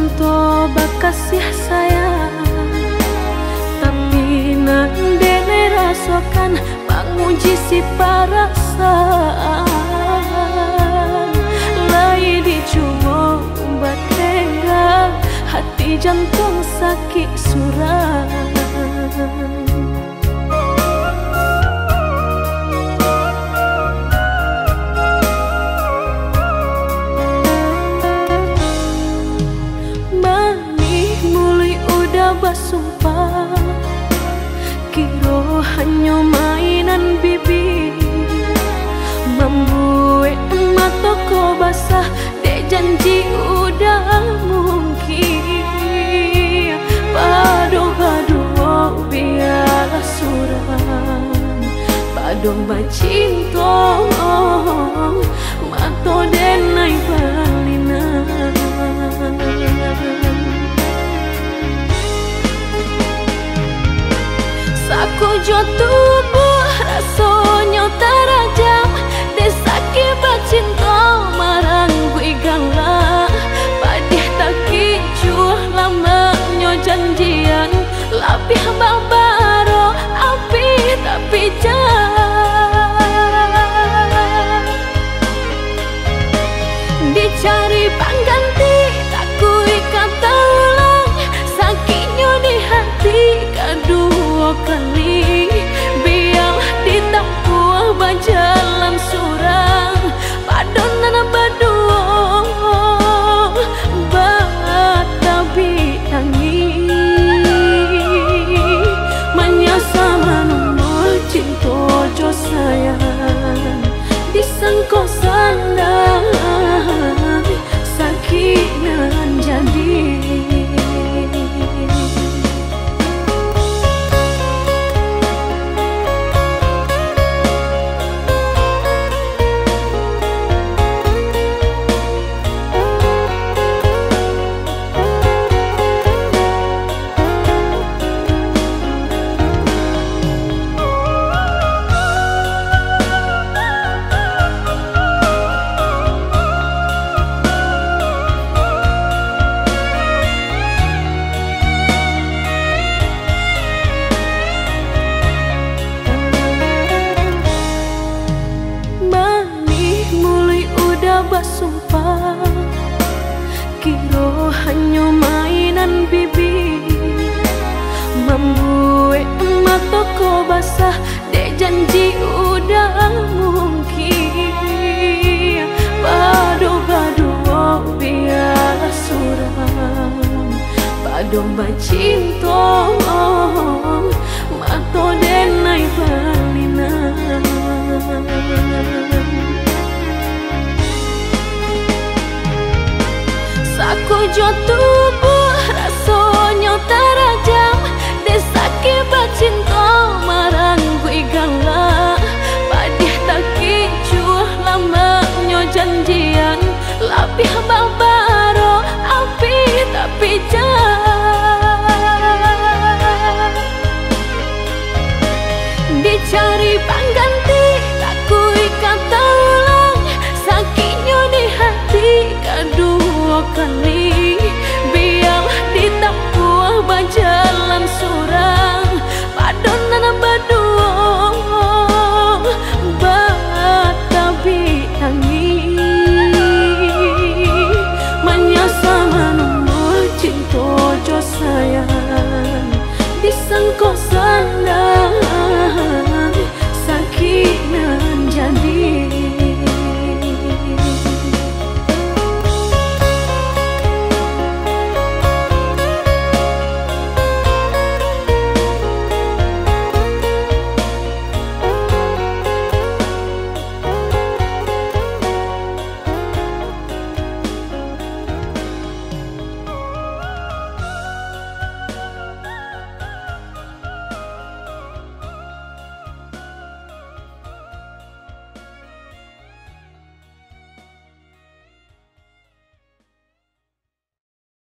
cinta bakasih sayang, tapi nandene rasakan menguji si perasaan. Lai dicoba batera, hati jantung sakit suram. Basumpah kiro hanya mainan bibi, membuat mataku basah dek janji udah mungkin. Padu-padu biarlah suram, padu bacinta mato denai balina. Saku jo tubuh rasanya terajam, desaki bacinta marang gue galak. Padih tak kicuh lamanya janjian, lapih babaro api tapi jah. Dicari pengganti tak kui kata ulang, sakitnya di hati kedua kali. Biarlah ditempuh berjalan surang, padonan berdua batabi tangi. Menyasa menunggu cinta jo sayang, disangko sandang sakinan jadi. Basumpah kiro hanya mainan bibi, membuat mataku basah dek janji udah mungkin. Padu-padu biarlah suram, padu bacinta mato denai balina. Aku jatuh